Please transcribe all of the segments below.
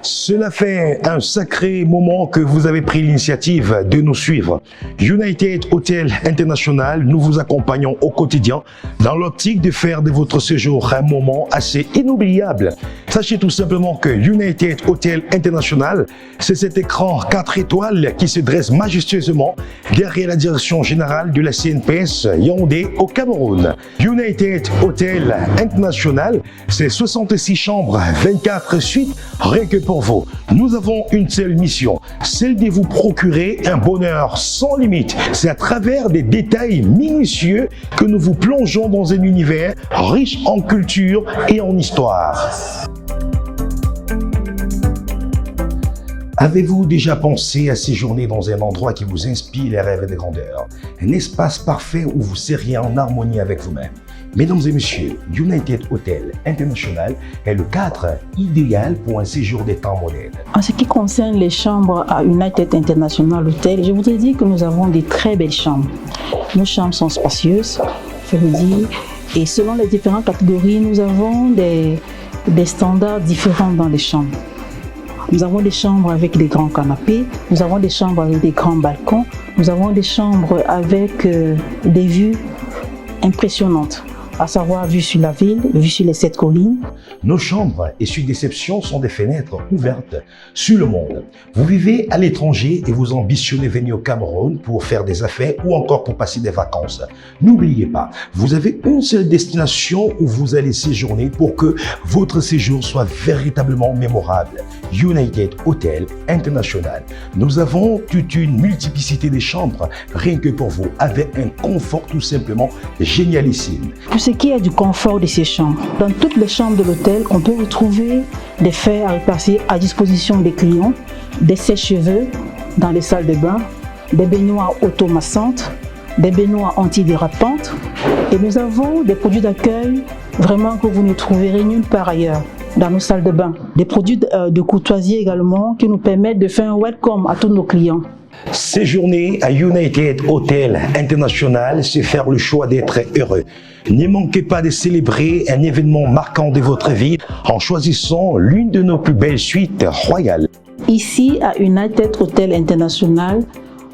Cela fait un sacré moment que vous avez pris l'initiative de nous suivre. United Hotel International, nous vous accompagnons au quotidien dans l'optique de faire de votre séjour un moment assez inoubliable. Sachez tout simplement que United Hotel International, c'est cet écran 4 étoiles qui se dresse majestueusement derrière la direction générale de la CNPS Yaoundé au Cameroun. United Hotel International, c'est 66 chambres, 24 suites, rien que pour vous. Nous avons une seule mission, celle de vous procurer un bonheur sans limite. C'est à travers des détails minutieux que nous vous plongeons dans un univers riche en culture et en histoire. Avez-vous déjà pensé à séjourner dans un endroit qui vous inspire les rêves de grandeur? Un espace parfait où vous seriez en harmonie avec vous-même. Mesdames et messieurs, United Hotel International est le cadre idéal pour un séjour des temps modernes. En ce qui concerne les chambres à United International Hotel, je voudrais dire que nous avons de très belles chambres. Nos chambres sont spacieuses, je veux dire, et selon les différentes catégories, nous avons des standards différents dans les chambres. Nous avons des chambres avec des grands canapés, nous avons des chambres avec des grands balcons, nous avons des chambres avec des vues impressionnantes, à savoir vue sur la ville, vue sur les 7 collines. Nos chambres et suites d'exception sont des fenêtres ouvertes sur le monde. Vous vivez à l'étranger et vous ambitionnez venir au Cameroun pour faire des affaires ou encore pour passer des vacances. N'oubliez pas, vous avez une seule destination où vous allez séjourner pour que votre séjour soit véritablement mémorable. United Hotel International. Nous avons toute une multiplicité de chambres, rien que pour vous, avec un confort tout simplement génialissime. Pour ce qui est du confort de ces chambres, dans toutes les chambres de l'hôtel, on peut retrouver des fers à repasser à disposition des clients, des sèche-cheveux dans les salles de bain, des baignoires automassantes, des baignoires antidérapantes, et nous avons des produits d'accueil vraiment que vous ne trouverez nulle part ailleurs dans nos salles de bain. Des produits de courtoisie également qui nous permettent de faire un welcome à tous nos clients. Séjourner à United Hotel International, c'est faire le choix d'être heureux. Ne manquez pas de célébrer un événement marquant de votre vie en choisissant l'une de nos plus belles suites royales. Ici, à United Hotel International,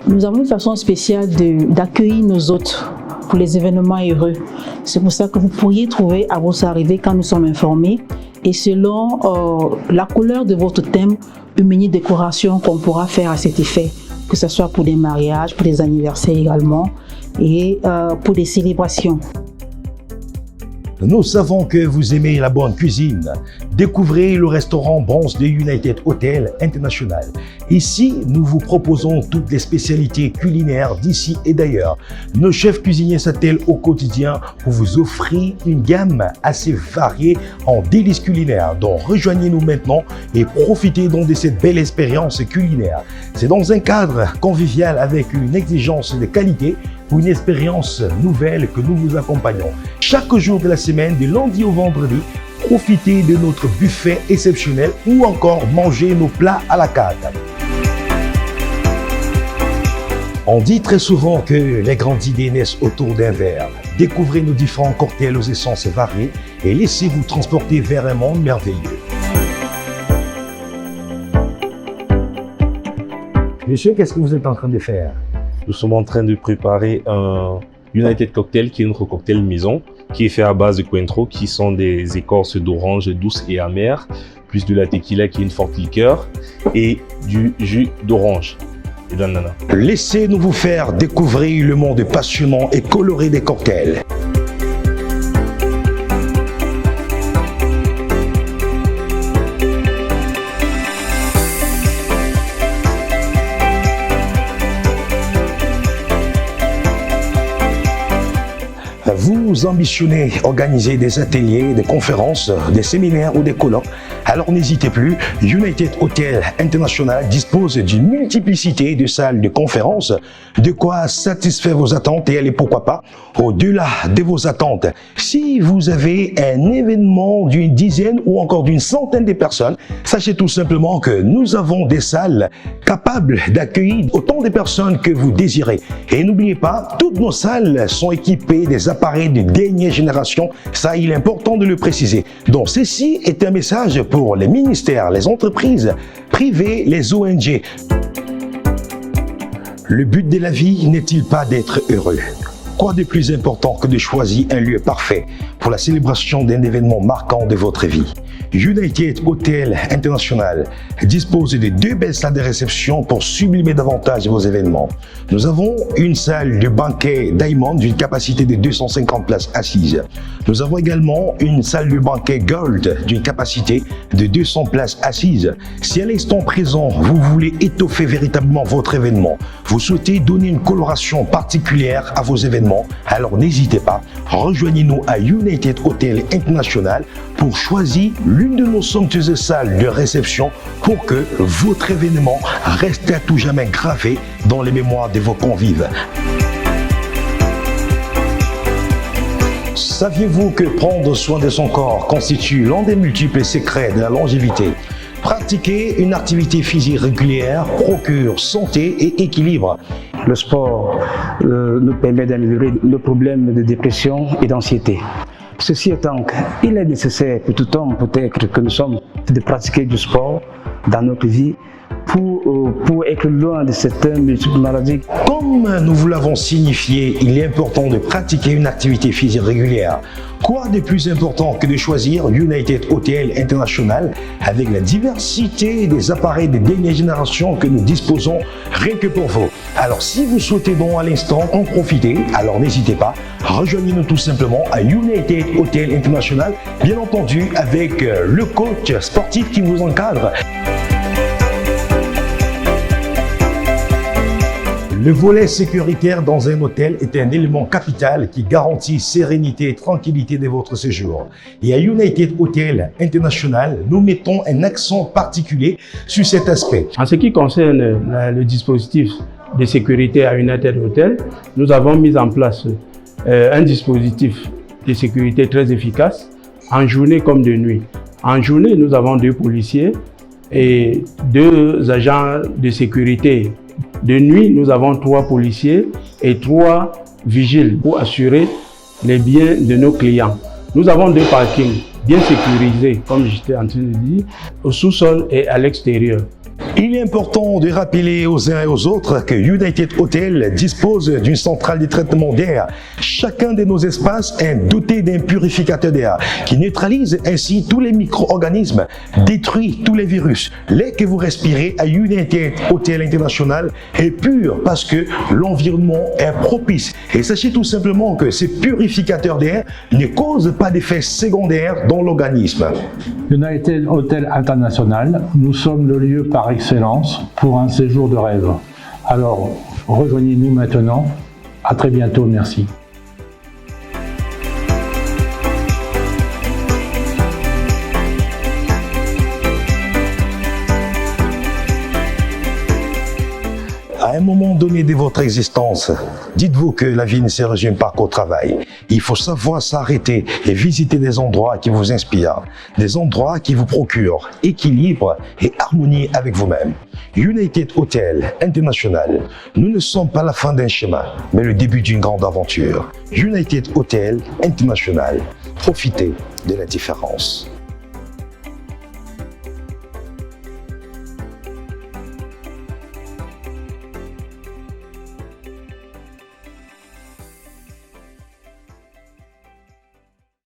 nous avons une façon spéciale d'accueillir nos hôtes pour les événements heureux. C'est pour ça que vous pourriez trouver à votre arrivée quand nous sommes informés et selon la couleur de votre thème, une mini décoration qu'on pourra faire à cet effet, que ce soit pour des mariages, pour des anniversaires également et pour des célébrations. Nous savons que vous aimez la bonne cuisine. Découvrez le restaurant Bronze de United Hotel International. Ici, nous vous proposons toutes les spécialités culinaires d'ici et d'ailleurs. Nos chefs cuisiniers s'attellent au quotidien pour vous offrir une gamme assez variée en délices culinaires. Donc rejoignez-nous maintenant et profitez donc de cette belle expérience culinaire. C'est dans un cadre convivial avec une exigence de qualité pour une expérience nouvelle que nous vous accompagnons. Chaque jour de la semaine, du lundi au vendredi, profitez de notre buffet exceptionnel ou encore mangez nos plats à la carte. On dit très souvent que les grandes idées naissent autour d'un verre. Découvrez nos différents cocktails aux essences variées et laissez-vous transporter vers un monde merveilleux. Monsieur, qu'est-ce que vous êtes en train de faire? Nous sommes en train de préparer un United Cocktail qui est notre cocktail maison, qui est fait à base de Cointreau, qui sont des écorces d'orange douces et amères, plus de la tequila qui est une forte liqueur et du jus d'orange et d'ananas. Laissez-nous vous faire découvrir le monde passionnant et coloré des cocktails. Vous ambitionnez organiser des ateliers, des conférences, des séminaires ou des colloques, alors n'hésitez plus, United Hotel International dispose d'une multiplicité de salles de conférences, de quoi satisfaire vos attentes et aller pourquoi pas au-delà de vos attentes. Si vous avez un événement d'une dizaine ou encore d'une centaine de personnes, sachez tout simplement que nous avons des salles capables d'accueillir autant de personnes que vous désirez. Et n'oubliez pas, toutes nos salles sont équipées des appareils de dernière génération. Ça, il est important de le préciser. Donc, ceci est un message pour les ministères, les entreprises privées, les ONG. Le but de la vie n'est-il pas d'être heureux? Quoi de plus important que de choisir un lieu parfait pour la célébration d'un événement marquant de votre vie? United Hotel International dispose de 2 belles salles de réception pour sublimer davantage vos événements. Nous avons une salle de banquet Diamond d'une capacité de 250 places assises. Nous avons également une salle de banquet Gold d'une capacité de 200 places assises. Si à l'instant présent, vous voulez étoffer véritablement votre événement, vous souhaitez donner une coloration particulière à vos événements, alors n'hésitez pas, rejoignez-nous à United Hotel International pour choisir l'une de nos somptueuses salles de réception pour que votre événement reste à tout jamais gravé dans les mémoires de vos convives. Saviez-vous que prendre soin de son corps constitue l'un des multiples secrets de la longévité? Pratiquer une activité physique régulière procure santé et équilibre. Le sport nous permet d'améliorer le problème de dépression et d'anxiété. Ceci étant, il est nécessaire pour tout homme peut-être que nous sommes de pratiquer du sport dans notre vie pour être loin de certaines multiples maladies. Comme nous vous l'avons signifié, il est important de pratiquer une activité physique régulière. Quoi de plus important que de choisir United Hotel International avec la diversité des appareils de dernière génération que nous disposons rien que pour vous. Alors si vous souhaitez donc à l'instant en profiter, alors n'hésitez pas, rejoignez-nous tout simplement à United Hotel International, bien entendu avec le coach sportif qui vous encadre. Le volet sécuritaire dans un hôtel est un élément capital qui garantit sérénité et tranquillité de votre séjour. Et à United Hotel International, nous mettons un accent particulier sur cet aspect. En ce qui concerne le dispositif de sécurité à United Hotel, nous avons mis en place un dispositif de sécurité très efficace en journée comme de nuit. En journée, nous avons 2 policiers et 2 agents de sécurité. De nuit, nous avons 3 policiers et 3 vigiles pour assurer les biens de nos clients. Nous avons 2 parkings bien sécurisés, comme j'étais en train de dire, au sous-sol et à l'extérieur. Il est important de rappeler aux uns et aux autres que United Hotel dispose d'une centrale de traitement d'air. Chacun de nos espaces est doté d'un purificateur d'air qui neutralise ainsi tous les micro-organismes, détruit tous les virus. L'air que vous respirez à United Hotel International est pur parce que l'environnement est propice. Et sachez tout simplement que ces purificateurs d'air ne causent pas d'effets secondaires dans l'organisme. United Hotel International, nous sommes le lieu par excellence pour un séjour de rêve. Alors, rejoignez-nous maintenant. À très bientôt, merci. À un moment donné de votre existence, dites-vous que la vie ne se résume pas qu'au travail. Il faut savoir s'arrêter et visiter des endroits qui vous inspirent, des endroits qui vous procurent équilibre et harmonie avec vous-même. United Hotel International, nous ne sommes pas la fin d'un chemin, mais le début d'une grande aventure. United Hotel International, profitez de la différence.